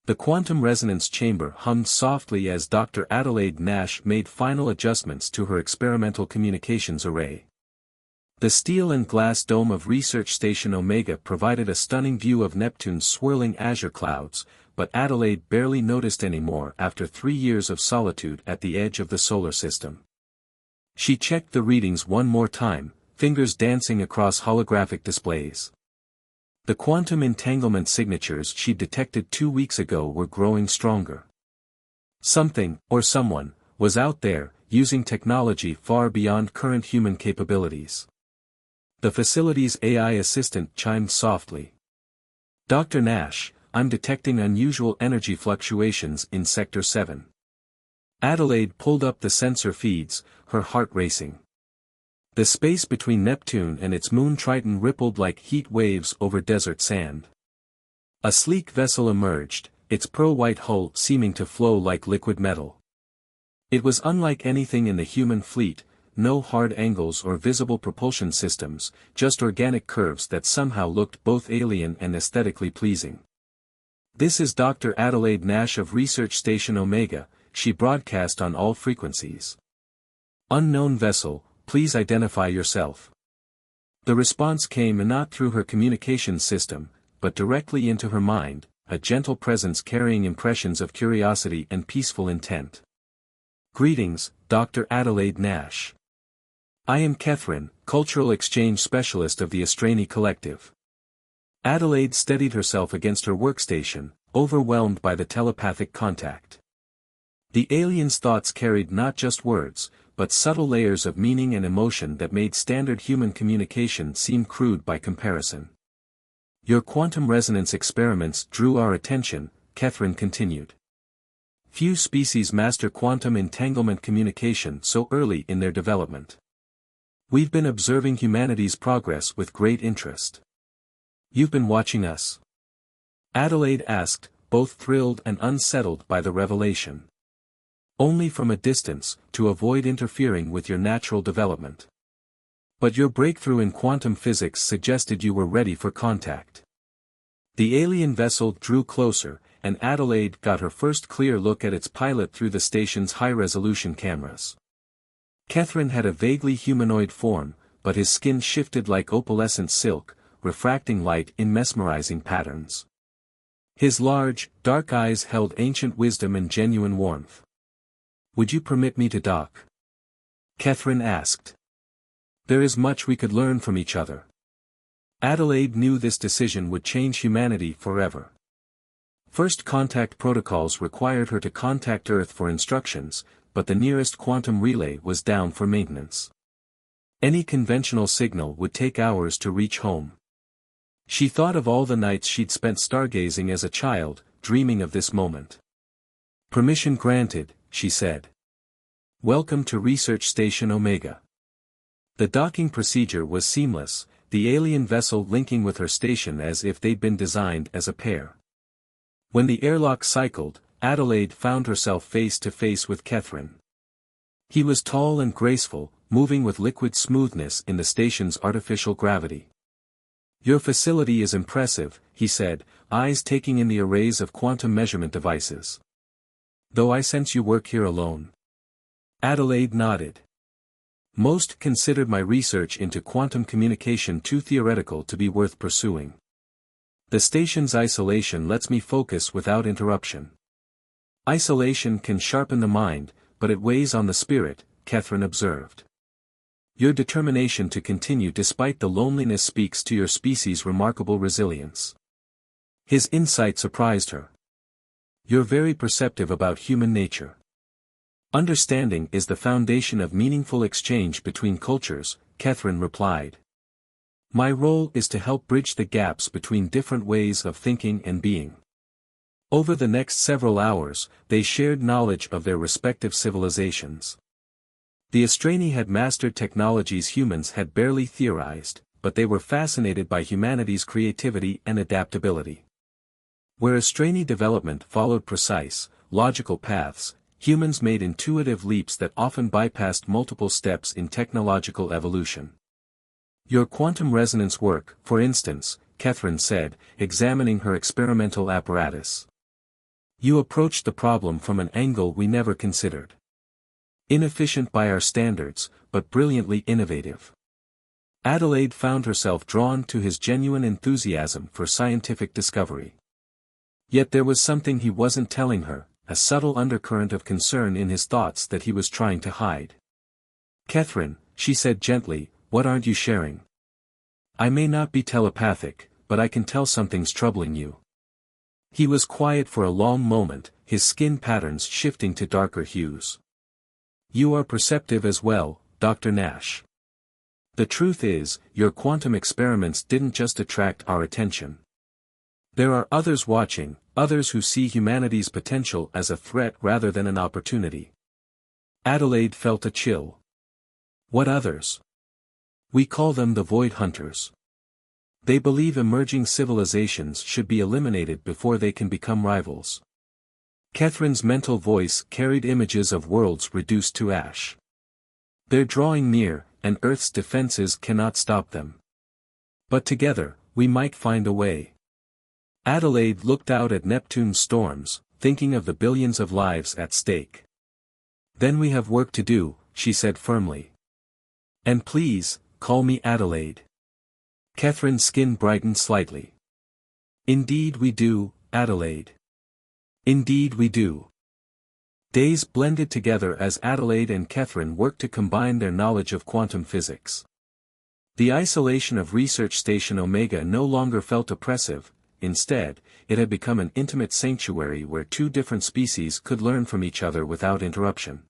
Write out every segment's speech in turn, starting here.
The quantum resonance chamber hummed softly as Dr. Adelaide Nash made final adjustments to her experimental communications array. The steel and glass dome of Research Station Omega provided a stunning view of Neptune's swirling azure clouds, but Adelaide barely noticed any more after 3 years of solitude at the edge of the solar system. She checked the readings one more time, fingers dancing across holographic displays. The quantum entanglement signatures she'd detected 2 weeks ago were growing stronger. Something, or someone, was out there, using technology far beyond current human capabilities. The facility's AI assistant chimed softly. "Dr. Nash, I'm detecting unusual energy fluctuations in Sector 7. Adelaide pulled up the sensor feeds, her heart racing. The space between Neptune and its moon Triton rippled like heat waves over desert sand. A sleek vessel emerged, its pearl-white hull seeming to flow like liquid metal. It was unlike anything in the human fleet, no hard angles or visible propulsion systems, just organic curves that somehow looked both alien and aesthetically pleasing. "This is Dr. Adelaide Nash of Research Station Omega," she broadcast on all frequencies. "Unknown vessel, please identify yourself." The response came not through her communications system, but directly into her mind, a gentle presence carrying impressions of curiosity and peaceful intent. "Greetings, Dr. Adelaide Nash. I am Catherine, Cultural Exchange Specialist of the Astrani Collective." Adelaide steadied herself against her workstation, overwhelmed by the telepathic contact. The alien's thoughts carried not just words, but subtle layers of meaning and emotion that made standard human communication seem crude by comparison. "Your quantum resonance experiments drew our attention," Catherine continued. "Few species master quantum entanglement communication so early in their development. We've been observing humanity's progress with great interest." "You've been watching us?" Adelaide asked, both thrilled and unsettled by the revelation. "Only from a distance, to avoid interfering with your natural development. But your breakthrough in quantum physics suggested you were ready for contact." The alien vessel drew closer, and Adelaide got her first clear look at its pilot through the station's high-resolution cameras. Catherine had a vaguely humanoid form, but his skin shifted like opalescent silk, refracting light in mesmerizing patterns. His large, dark eyes held ancient wisdom and genuine warmth. "Would you permit me to dock?" Catherine asked. "There is much we could learn from each other." Adelaide knew this decision would change humanity forever. First contact protocols required her to contact Earth for instructions, but the nearest quantum relay was down for maintenance. Any conventional signal would take hours to reach home. She thought of all the nights she'd spent stargazing as a child, dreaming of this moment. "Permission granted," she said. "Welcome to Research Station Omega." The docking procedure was seamless, the alien vessel linking with her station as if they'd been designed as a pair. When the airlock cycled, Adelaide found herself face to face with Catherine. He was tall and graceful, moving with liquid smoothness in the station's artificial gravity. "Your facility is impressive," he said, eyes taking in the arrays of quantum measurement devices. "Though I sense you work here alone." Adelaide nodded. "Most considered my research into quantum communication too theoretical to be worth pursuing. The station's isolation lets me focus without interruption." "Isolation can sharpen the mind, but it weighs on the spirit," Catherine observed. "Your determination to continue despite the loneliness speaks to your species' remarkable resilience." His insight surprised her. "You're very perceptive about human nature. Understanding is the foundation of meaningful exchange between cultures," Catherine replied. "My role is to help bridge the gaps between different ways of thinking and being." Over the next several hours, they shared knowledge of their respective civilizations. The Astrani had mastered technologies humans had barely theorized, but they were fascinated by humanity's creativity and adaptability. Where Astrani development followed precise, logical paths, humans made intuitive leaps that often bypassed multiple steps in technological evolution. "Your quantum resonance work, for instance," Catherine said, examining her experimental apparatus. You approached the problem from an angle we never considered. Inefficient by our standards, but brilliantly innovative. Adelaide found herself drawn to his genuine enthusiasm for scientific discovery. Yet there was something he wasn't telling her, a subtle undercurrent of concern in his thoughts that he was trying to hide. "Catherine," she said gently, "what aren't you sharing? I may not be telepathic, but I can tell something's troubling you." He was quiet for a long moment, his skin patterns shifting to darker hues. "You are perceptive as well, Dr. Nash. The truth is, your quantum experiments didn't just attract our attention. There are others watching, others who see humanity's potential as a threat rather than an opportunity." Adelaide felt a chill. "What others?" "We call them the Void Hunters. They believe emerging civilizations should be eliminated before they can become rivals." Catherine's mental voice carried images of worlds reduced to ash. "They're drawing near, and Earth's defenses cannot stop them. But together, we might find a way." Adelaide looked out at Neptune's storms, thinking of the billions of lives at stake. "Then we have work to do," she said firmly. "And please, call me Adelaide." Catherine's skin brightened slightly. "Indeed we do, Adelaide. Indeed we do." Days blended together as Adelaide and Catherine worked to combine their knowledge of quantum physics. The isolation of Research Station Omega no longer felt oppressive. Instead, it had become an intimate sanctuary where two different species could learn from each other without interruption.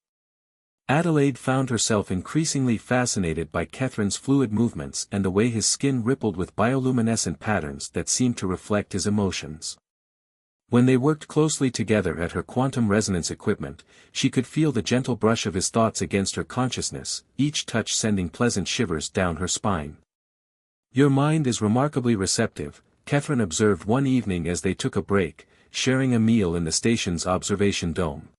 Adelaide found herself increasingly fascinated by Catherine's fluid movements and the way his skin rippled with bioluminescent patterns that seemed to reflect his emotions. When they worked closely together at her quantum resonance equipment, she could feel the gentle brush of his thoughts against her consciousness, each touch sending pleasant shivers down her spine. "Your mind is remarkably receptive," Catherine observed one evening as they took a break, sharing a meal in the station's observation dome.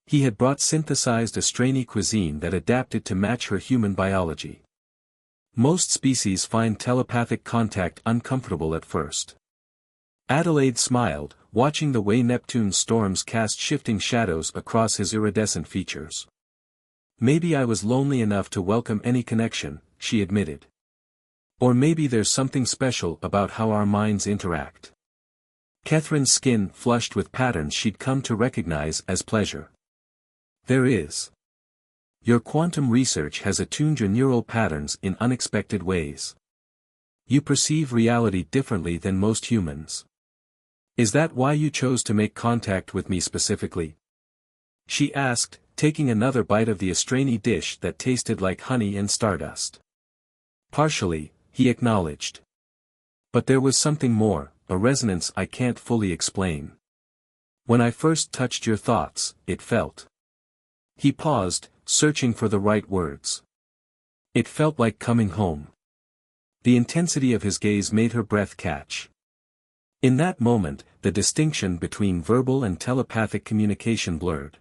He had brought synthesized Australian cuisine that adapted to match her human biology. "Most species find telepathic contact uncomfortable at first." Adelaide smiled, watching the way Neptune's storms cast shifting shadows across his iridescent features. "Maybe I was lonely enough to welcome any connection," she admitted. "Or maybe there's something special about how our minds interact." Catherine's skin flushed with patterns she'd come to recognize as pleasure. "There is. Your quantum research has attuned your neural patterns in unexpected ways. You perceive reality differently than most humans. Is that why you chose to make contact with me specifically?" she asked, taking another bite of the Australian dish that tasted like honey and stardust. "Partially," he acknowledged. "But there was something more, a resonance I can't fully explain. When I first touched your thoughts, it felt..." He paused, searching for the right words. "It felt like coming home." The intensity of his gaze made her breath catch. In that moment, the distinction between verbal and telepathic communication blurred.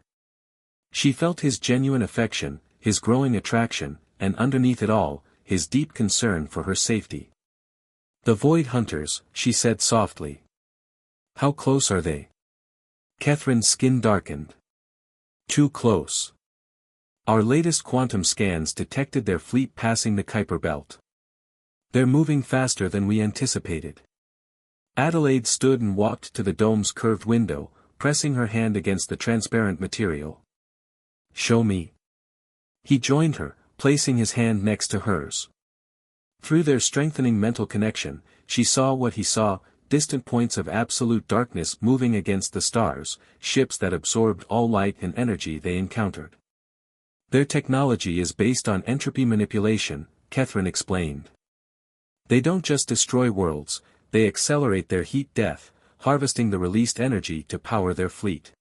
She felt his genuine affection, his growing attraction, and underneath it all, his deep concern for her safety. "The Void Hunters," she said softly. "How close are they?" Catherine's skin darkened. "Too close. Our latest quantum scans detected their fleet passing the Kuiper Belt. They're moving faster than we anticipated." Adelaide stood and walked to the dome's curved window, pressing her hand against the transparent material. "Show me." He joined her, placing his hand next to hers. Through their strengthening mental connection, she saw what he saw, distant points of absolute darkness moving against the stars, ships that absorbed all light and energy they encountered. "Their technology is based on entropy manipulation," Catherine explained. "They don't just destroy worlds, they accelerate their heat death, harvesting the released energy to power their fleet.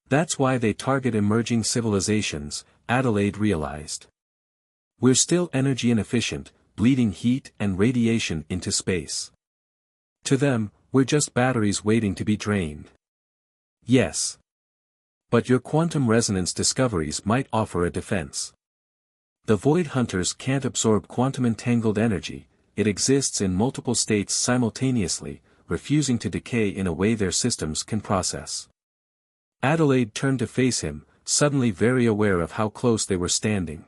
That's why they target emerging civilizations," Adelaide realized. "We're still energy inefficient, bleeding heat and radiation into space. To them, we're just batteries waiting to be drained." "Yes. But your quantum resonance discoveries might offer a defense. The Void Hunters can't absorb quantum entangled energy. It exists in multiple states simultaneously, refusing to decay in a way their systems can process. Adelaide turned to face him, suddenly very aware of how close they were standing.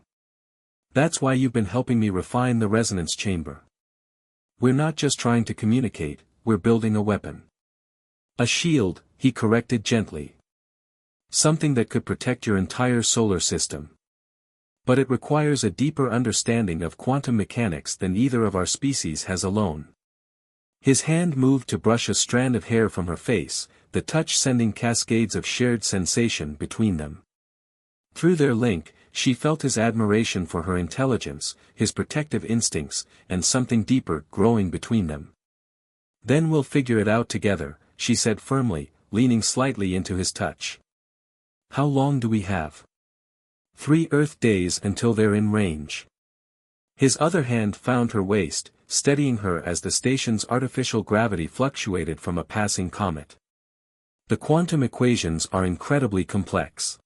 "That's why you've been helping me refine the resonance chamber. We're not just trying to communicate, we're building a weapon. A shield," he corrected gently. "Something that could protect your entire solar system. But it requires a deeper understanding of quantum mechanics than either of our species has alone." His hand moved to brush a strand of hair from her face, the touch sending cascades of shared sensation between them. Through their link, she felt his admiration for her intelligence, his protective instincts, and something deeper growing between them. "Then we'll figure it out together," she said firmly, leaning slightly into his touch. "How long do we have?" 3 Earth days until they're in range." His other hand found her waist, steadying her as the station's artificial gravity fluctuated from a passing comet. "The quantum equations are incredibly complex.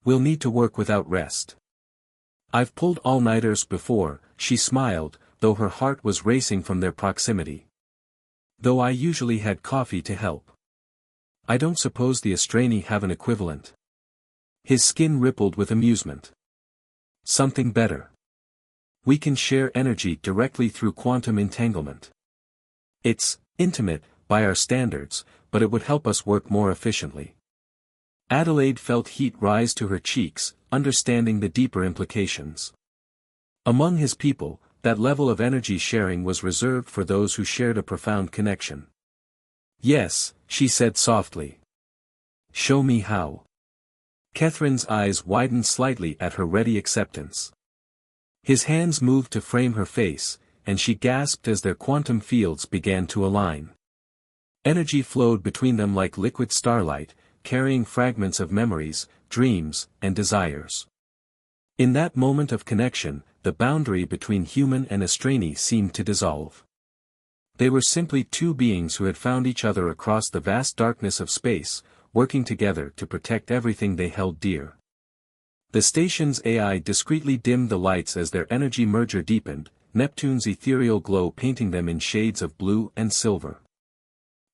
We'll need to work without rest. I've pulled all-nighters before," she smiled, though her heart was racing from their proximity. "Though I usually had coffee to help. I don't suppose the Astrani have an equivalent." His skin rippled with amusement. "Something better. We can share energy directly through quantum entanglement. It's intimate, by our standards, but it would help us work more efficiently." Adelaide felt heat rise to her cheeks, understanding the deeper implications. Among his people, that level of energy sharing was reserved for those who shared a profound connection. "Yes," she said softly. "Show me how." Catherine's eyes widened slightly at her ready acceptance. His hands moved to frame her face, and she gasped as their quantum fields began to align. Energy flowed between them like liquid starlight, carrying fragments of memories, dreams, and desires. In that moment of connection, the boundary between human and Astrani seemed to dissolve. They were simply two beings who had found each other across the vast darkness of space, working together to protect everything they held dear. The station's AI discreetly dimmed the lights as their energy merger deepened, Neptune's ethereal glow painting them in shades of blue and silver.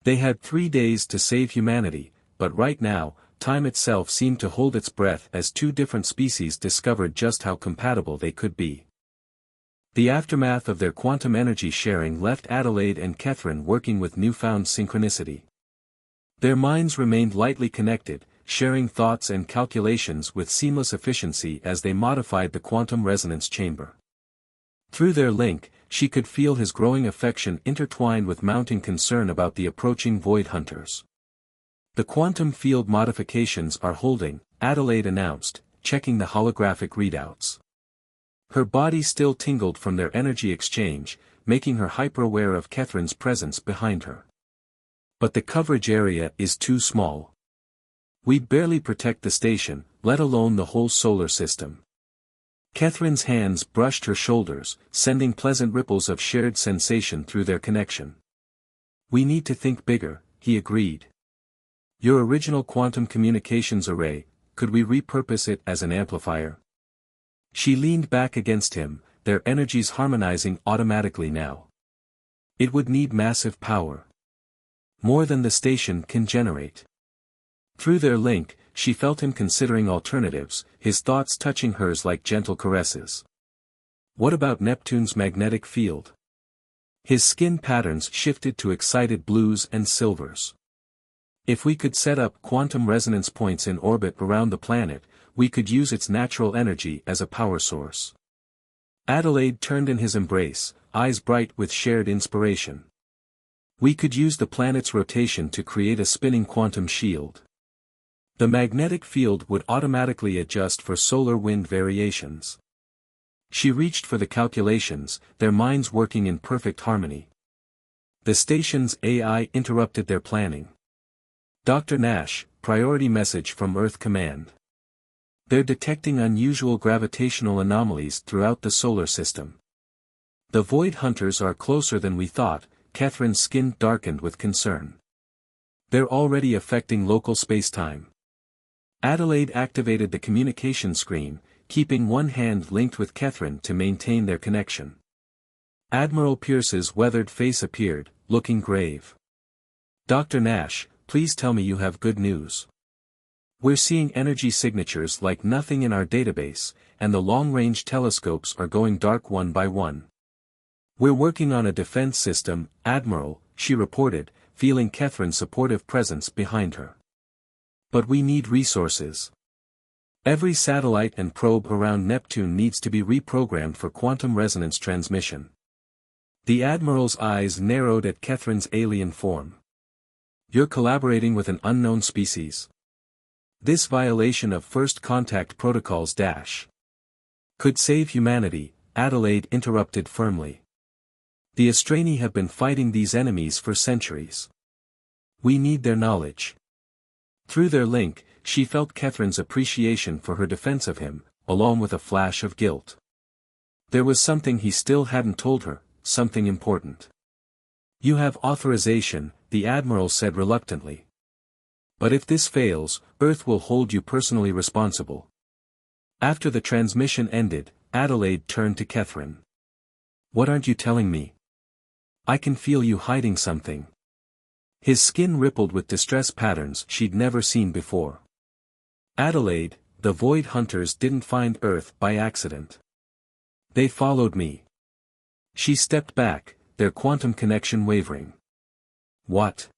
They had 3 days to save humanity, but right now, time itself seemed to hold its breath as two different species discovered just how compatible they could be. The aftermath of their quantum energy sharing left Adelaide and Catherine working with newfound synchronicity. Their minds remained lightly connected, sharing thoughts and calculations with seamless efficiency as they modified the quantum resonance chamber. Through their link, she could feel his growing affection intertwined with mounting concern about the approaching void hunters. "The quantum field modifications are holding," Adelaide announced, checking the holographic readouts. Her body still tingled from their energy exchange, making her hyper-aware of Catherine's presence behind her. "But the coverage area is too small. We'd barely protect the station, let alone the whole solar system." Catherine's hands brushed her shoulders, sending pleasant ripples of shared sensation through their connection. "We need to think bigger," he agreed. "Your original quantum communications array, could we repurpose it as an amplifier?" She leaned back against him, their energies harmonizing automatically now. "It would need massive power. More than the station can generate." Through their link, she felt him considering alternatives, his thoughts touching hers like gentle caresses. "What about Neptune's magnetic field?" His skin patterns shifted to excited blues and silvers. "If we could set up quantum resonance points in orbit around the planet, we could use its natural energy as a power source." Adelaide turned in his embrace, eyes bright with shared inspiration. "We could use the planet's rotation to create a spinning quantum shield. The magnetic field would automatically adjust for solar wind variations." She reached for the calculations, their minds working in perfect harmony. The station's AI interrupted their planning. "Dr. Nash, priority message from Earth Command. They're detecting unusual gravitational anomalies throughout the solar system. The void hunters are closer than we thought." Catherine's skin darkened with concern. "They're already affecting local spacetime." Adelaide activated the communication screen, keeping one hand linked with Catherine to maintain their connection. Admiral Pierce's weathered face appeared, looking grave. Dr. Nash, please tell me you have good news. We're seeing energy signatures like nothing in our database, and the long-range telescopes are going dark one by one. We're working on a defense system, Admiral, she reported, feeling Catherine's supportive presence behind her. But we need resources. Every satellite and probe around Neptune needs to be reprogrammed for quantum resonance transmission. The Admiral's eyes narrowed at Catherine's alien form. You're collaborating with an unknown species. This violation of first contact protocols could save humanity, Adelaide interrupted firmly. The Astrani have been fighting these enemies for centuries. We need their knowledge. Through their link, she felt Catherine's appreciation for her defense of him, along with a flash of guilt. There was something he still hadn't told her, something important. You have authorization, the Admiral said reluctantly. But if this fails, Earth will hold you personally responsible. After the transmission ended, Adelaide turned to Catherine. What aren't you telling me? I can feel you hiding something. His skin rippled with distress patterns she'd never seen before. Adelaide, the Void Hunters didn't find Earth by accident. They followed me. She stepped back, their quantum connection wavering. What?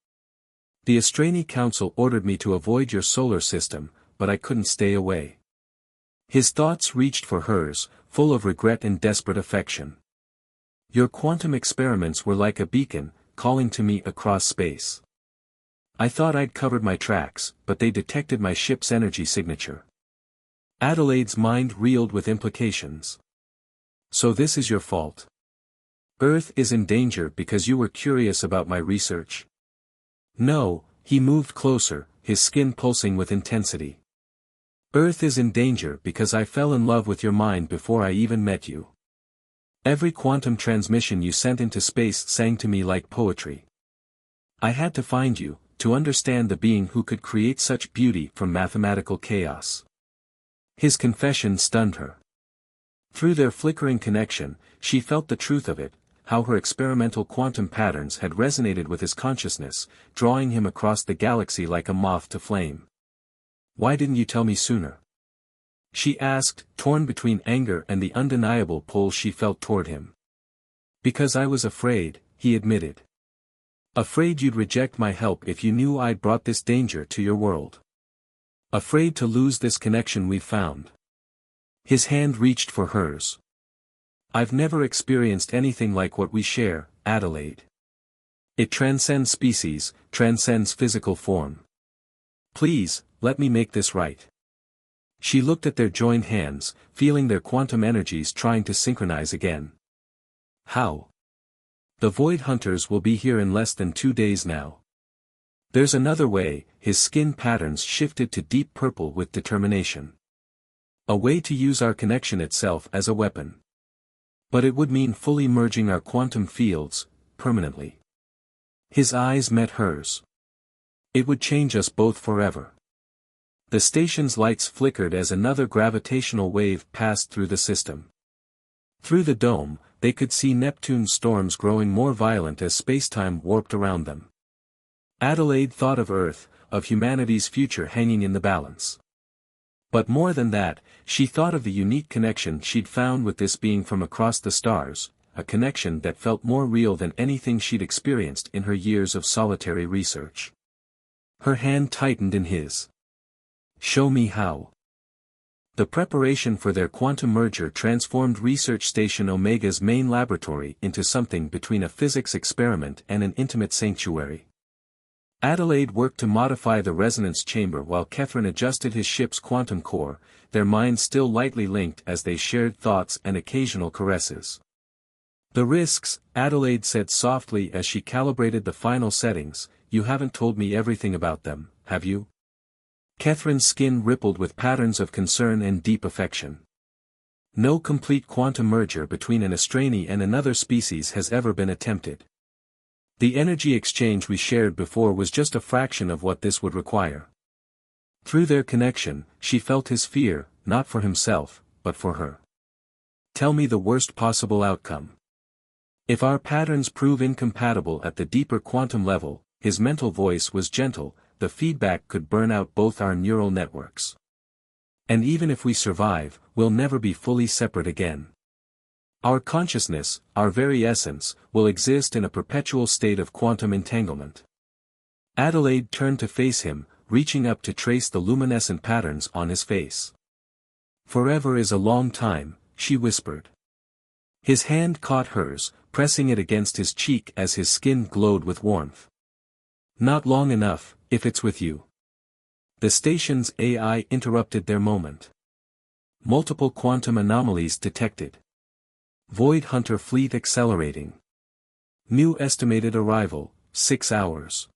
The Astrani Council ordered me to avoid your solar system, but I couldn't stay away. His thoughts reached for hers, full of regret and desperate affection. Your quantum experiments were like a beacon, calling to me across space. I thought I'd covered my tracks, but they detected my ship's energy signature. Adelaide's mind reeled with implications. So this is your fault. Earth is in danger because you were curious about my research. No, he moved closer, his skin pulsing with intensity. Earth is in danger because I fell in love with your mind before I even met you. Every quantum transmission you sent into space sang to me like poetry. I had to find you, to understand the being who could create such beauty from mathematical chaos. His confession stunned her. Through their flickering connection, she felt the truth of it, how her experimental quantum patterns had resonated with his consciousness, drawing him across the galaxy like a moth to flame. Why didn't you tell me sooner? She asked, torn between anger and the undeniable pull she felt toward him. Because I was afraid, he admitted. Afraid you'd reject my help if you knew I'd brought this danger to your world. Afraid to lose this connection we've found. His hand reached for hers. I've never experienced anything like what we share, Adelaide. It transcends species, transcends physical form. Please, let me make this right. She looked at their joined hands, feeling their quantum energies trying to synchronize again. How? The Void Hunters will be here in less than 2 days now. There's another way, his skin patterns shifted to deep purple with determination. A way to use our connection itself as a weapon. But it would mean fully merging our quantum fields, permanently. His eyes met hers. It would change us both forever. The station's lights flickered as another gravitational wave passed through the system. Through the dome, they could see Neptune's storms growing more violent as spacetime warped around them. Adelaide thought of Earth, of humanity's future hanging in the balance. But more than that, she thought of the unique connection she'd found with this being from across the stars, a connection that felt more real than anything she'd experienced in her years of solitary research. Her hand tightened in his. Show me how. The preparation for their quantum merger transformed Research Station Omega's main laboratory into something between a physics experiment and an intimate sanctuary. Adelaide worked to modify the resonance chamber while Catherine adjusted his ship's quantum core, their minds still lightly linked as they shared thoughts and occasional caresses. The risks, Adelaide said softly as she calibrated the final settings, you haven't told me everything about them, have you? Catherine's skin rippled with patterns of concern and deep affection. No complete quantum merger between an Astrani and another species has ever been attempted. The energy exchange we shared before was just a fraction of what this would require. Through their connection, she felt his fear, not for himself, but for her. Tell me the worst possible outcome. If our patterns prove incompatible at the deeper quantum level, his mental voice was gentle, the feedback could burn out both our neural networks. And even if we survive, we'll never be fully separate again. Our consciousness, our very essence, will exist in a perpetual state of quantum entanglement. Adelaide turned to face him, reaching up to trace the luminescent patterns on his face. "Forever is a long time," she whispered. His hand caught hers, pressing it against his cheek as his skin glowed with warmth. "Not long enough, if it's with you." The station's AI interrupted their moment. Multiple quantum anomalies detected. Void Hunter fleet accelerating. New estimated arrival, 6 hours.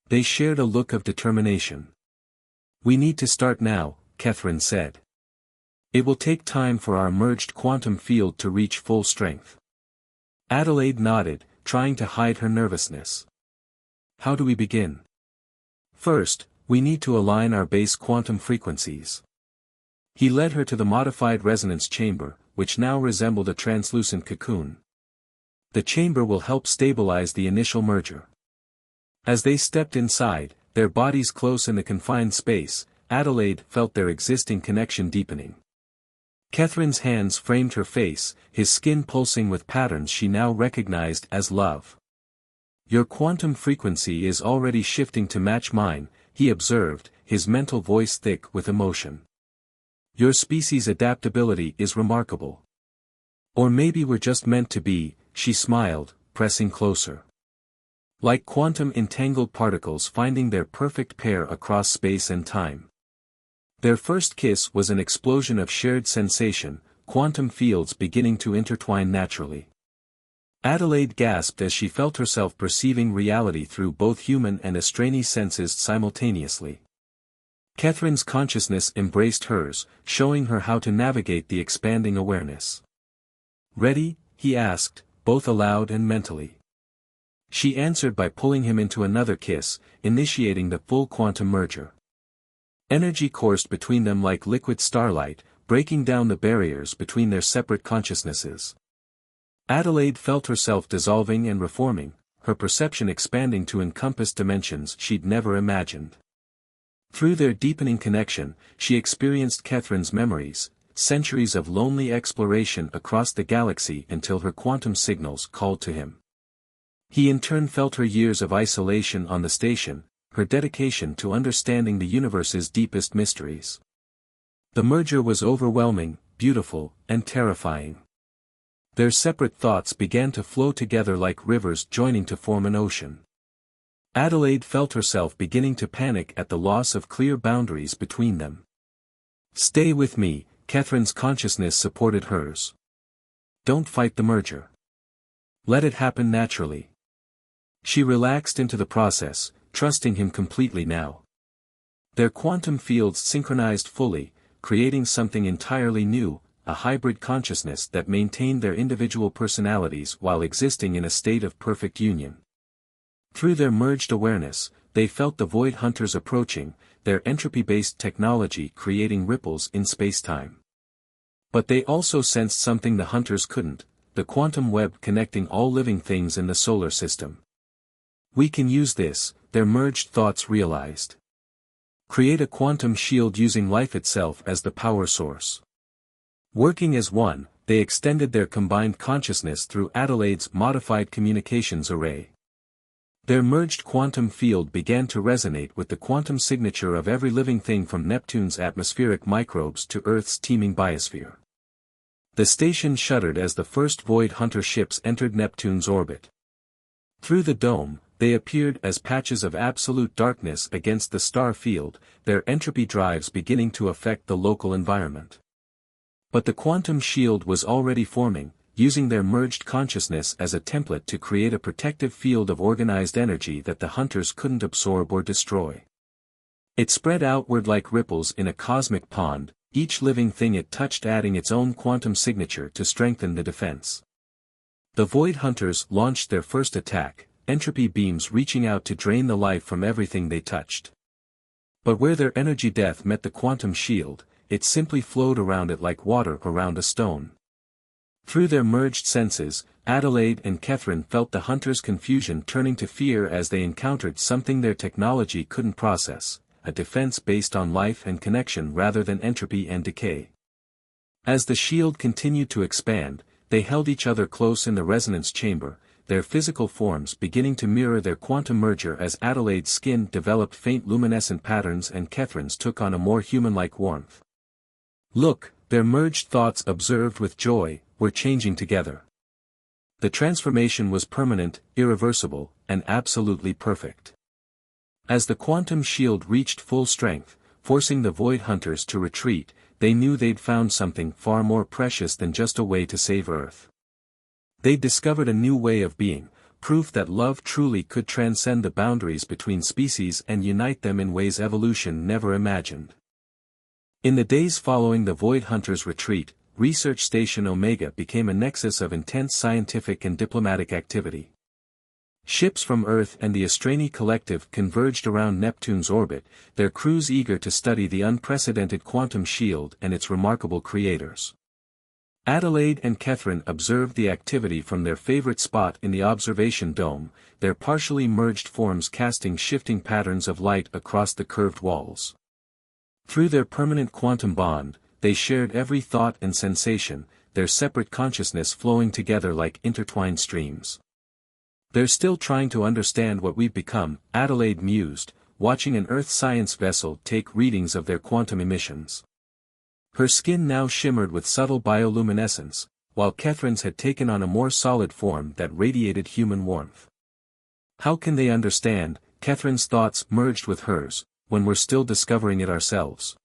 They shared a look of determination. "We need to start now," Catherine said. "It will take time for our merged quantum field to reach full strength." Adelaide nodded, trying to hide her nervousness. "How do we begin?" "First, we need to align our base quantum frequencies." He led her to the modified resonance chamber, which now resembled a translucent cocoon. "The chamber will help stabilize the initial merger." As they stepped inside, their bodies close in the confined space, Adelaide felt their existing connection deepening. Catherine's hands framed her face, his skin pulsing with patterns she now recognized as love. "Your quantum frequency is already shifting to match mine," he observed, his mental voice thick with emotion. "Your species' adaptability is remarkable." "Or maybe we're just meant to be," she smiled, pressing closer. Like quantum entangled particles finding their perfect pair across space and time. Their first kiss was an explosion of shared sensation, quantum fields beginning to intertwine naturally. Adelaide gasped as she felt herself perceiving reality through both human and Astrani senses simultaneously. Catherine's consciousness embraced hers, showing her how to navigate the expanding awareness. "Ready?" he asked, both aloud and mentally. She answered by pulling him into another kiss, initiating the full quantum merger. Energy coursed between them like liquid starlight, breaking down the barriers between their separate consciousnesses. Adelaide felt herself dissolving and reforming, her perception expanding to encompass dimensions she'd never imagined. Through their deepening connection, she experienced Catherine's memories, centuries of lonely exploration across the galaxy until her quantum signals called to him. He in turn felt her years of isolation on the station, her dedication to understanding the universe's deepest mysteries. The merger was overwhelming, beautiful, and terrifying. Their separate thoughts began to flow together like rivers joining to form an ocean. Adelaide felt herself beginning to panic at the loss of clear boundaries between them. "Stay with me," Catherine's consciousness supported hers. "Don't fight the merger. Let it happen naturally." She relaxed into the process, trusting him completely now. Their quantum fields synchronized fully, creating something entirely new, a hybrid consciousness that maintained their individual personalities while existing in a state of perfect union. Through their merged awareness, they felt the Void Hunters approaching, their entropy-based technology creating ripples in spacetime. But they also sensed something the Hunters couldn't, the quantum web connecting all living things in the solar system. "We can use this," their merged thoughts realized. "Create a quantum shield using life itself as the power source." Working as one, they extended their combined consciousness through Adelaide's modified communications array. Their merged quantum field began to resonate with the quantum signature of every living thing from Neptune's atmospheric microbes to Earth's teeming biosphere. The station shuddered as the first Void Hunter ships entered Neptune's orbit. Through the dome, they appeared as patches of absolute darkness against the star field, their entropy drives beginning to affect the local environment. But the quantum shield was already forming, using their merged consciousness as a template to create a protective field of organized energy that the Hunters couldn't absorb or destroy. It spread outward like ripples in a cosmic pond, each living thing it touched adding its own quantum signature to strengthen the defense. The Void Hunters launched their first attack, entropy beams reaching out to drain the life from everything they touched. But where their energy death met the quantum shield, it simply flowed around it like water around a stone. Through their merged senses, Adelaide and Catherine felt the hunters' confusion turning to fear as they encountered something their technology couldn't process, a defense based on life and connection rather than entropy and decay. As the shield continued to expand, they held each other close in the resonance chamber, their physical forms beginning to mirror their quantum merger as Adelaide's skin developed faint luminescent patterns and Catherine's took on a more human-like warmth. Look, their merged thoughts observed with joy, were changing together. The transformation was permanent, irreversible, and absolutely perfect. As the quantum shield reached full strength, forcing the Void Hunters to retreat, they knew they'd found something far more precious than just a way to save Earth. They'd discovered a new way of being, proof that love truly could transcend the boundaries between species and unite them in ways evolution never imagined. In the days following the Void Hunters' retreat, Research Station Omega became a nexus of intense scientific and diplomatic activity. Ships from Earth and the Astrani Collective converged around Neptune's orbit, their crews eager to study the unprecedented quantum shield and its remarkable creators. Adelaide and Catherine observed the activity from their favorite spot in the observation dome, their partially merged forms casting shifting patterns of light across the curved walls. Through their permanent quantum bond, they shared every thought and sensation, their separate consciousness flowing together like intertwined streams. "They're still trying to understand what we've become," Adelaide mused, watching an Earth science vessel take readings of their quantum emissions. Her skin now shimmered with subtle bioluminescence, while Catherine's had taken on a more solid form that radiated human warmth. "How can they understand?" Catherine's thoughts merged with hers, "when we're still discovering it ourselves?"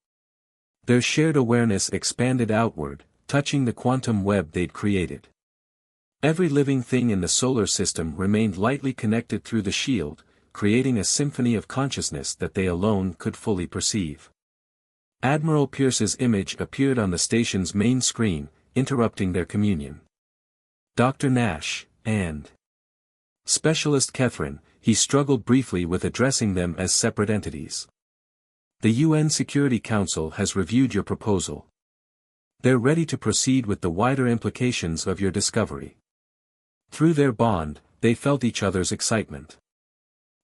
Their shared awareness expanded outward, touching the quantum web they'd created. Every living thing in the solar system remained lightly connected through the shield, creating a symphony of consciousness that they alone could fully perceive. Admiral Pierce's image appeared on the station's main screen, interrupting their communion. Dr. Nash, and Specialist Catherine, he struggled briefly with addressing them as separate entities. "The UN Security Council has reviewed your proposal. They're ready to proceed with the wider implications of your discovery." Through their bond, they felt each other's excitement.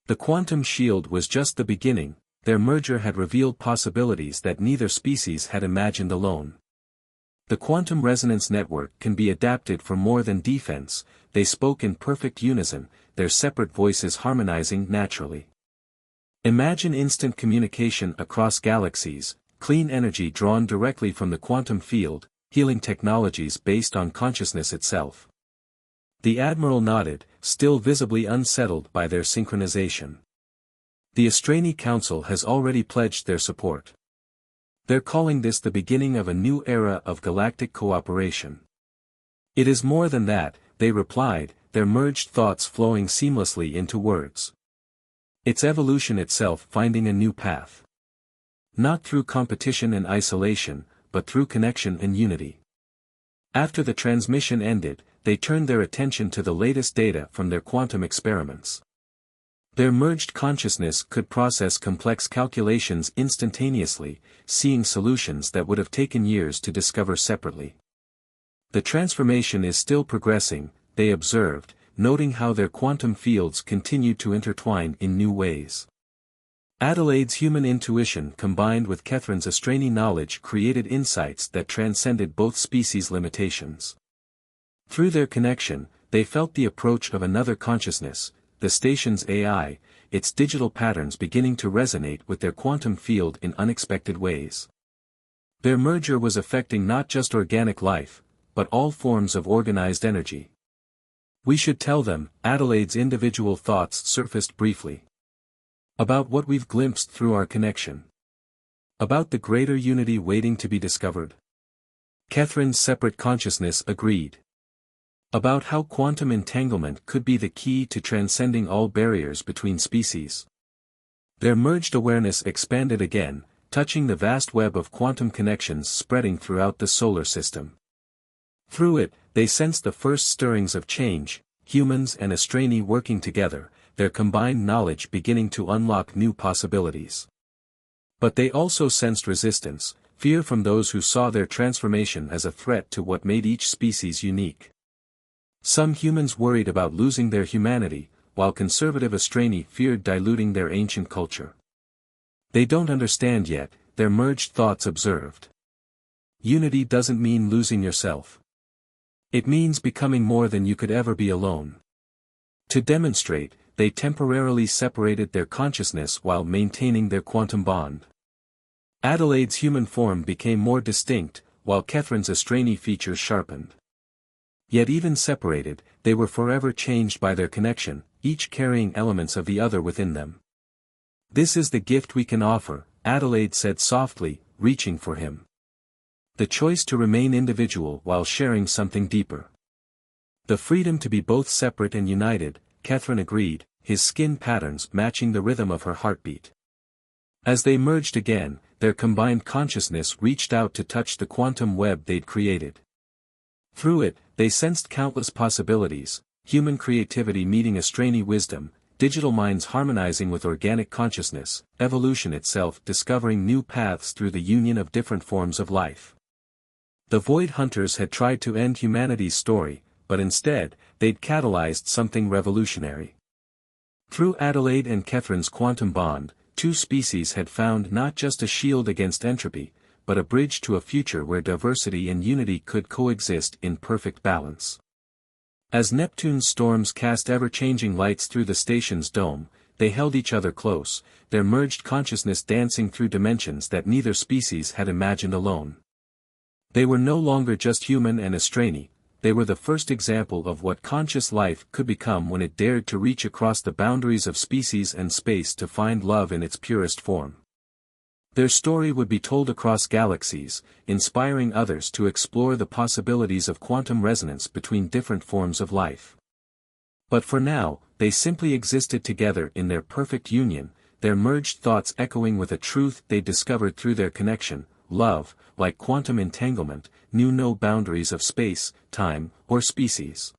The quantum shield was just the beginning, their merger had revealed possibilities that neither species had imagined alone. The quantum resonance network can be adapted for more than defense, they spoke in perfect unison, their separate voices harmonizing naturally. Imagine instant communication across galaxies, clean energy drawn directly from the quantum field, healing technologies based on consciousness itself. The Admiral nodded, still visibly unsettled by their synchronization. The Astrani Council has already pledged their support. They're calling this the beginning of a new era of galactic cooperation. "It is more than that," they replied, their merged thoughts flowing seamlessly into words. "It's evolution itself finding a new path. Not through competition and isolation, but through connection and unity." After the transmission ended, they turned their attention to the latest data from their quantum experiments. Their merged consciousness could process complex calculations instantaneously, seeing solutions that would have taken years to discover separately. "The transformation is still progressing," they observed, noting how their quantum fields continued to intertwine in new ways. Adelaide's human intuition combined with Catherine's Astrani knowledge created insights that transcended both species' limitations. Through their connection, they felt the approach of another consciousness, the station's AI, its digital patterns beginning to resonate with their quantum field in unexpected ways. Their merger was affecting not just organic life, but all forms of organized energy. "We should tell them," Adelaide's individual thoughts surfaced briefly. "About what we've glimpsed through our connection. About the greater unity waiting to be discovered." Catherine's separate consciousness agreed. About how quantum entanglement could be the key to transcending all barriers between species. Their merged awareness expanded again, touching the vast web of quantum connections spreading throughout the solar system. Through it, they sensed the first stirrings of change, humans and Astrani working together, their combined knowledge beginning to unlock new possibilities. But they also sensed resistance, fear from those who saw their transformation as a threat to what made each species unique. Some humans worried about losing their humanity, while conservative Austrani feared diluting their ancient culture. They don't understand yet, their merged thoughts observed. Unity doesn't mean losing yourself. It means becoming more than you could ever be alone. To demonstrate, they temporarily separated their consciousness while maintaining their quantum bond. Adelaide's human form became more distinct, while Catherine's Austrani features sharpened. Yet even separated, they were forever changed by their connection, each carrying elements of the other within them. "This is the gift we can offer," Adelaide said softly, reaching for him. "The choice to remain individual while sharing something deeper." "The freedom to be both separate and united," Catherine agreed, his skin patterns matching the rhythm of her heartbeat. As they merged again, their combined consciousness reached out to touch the quantum web they'd created. Through it, they sensed countless possibilities, human creativity meeting Austrani wisdom, digital minds harmonizing with organic consciousness, evolution itself discovering new paths through the union of different forms of life. The Void Hunters had tried to end humanity's story, but instead, they'd catalyzed something revolutionary. Through Adelaide and Catherine's quantum bond, two species had found not just a shield against entropy, but a bridge to a future where diversity and unity could coexist in perfect balance. As Neptune's storms cast ever-changing lights through the station's dome, they held each other close, their merged consciousness dancing through dimensions that neither species had imagined alone. They were no longer just human and Austrani, they were the first example of what conscious life could become when it dared to reach across the boundaries of species and space to find love in its purest form. Their story would be told across galaxies, inspiring others to explore the possibilities of quantum resonance between different forms of life. But for now, they simply existed together in their perfect union, their merged thoughts echoing with a truth they discovered through their connection: love, like quantum entanglement, knew no boundaries of space, time, or species.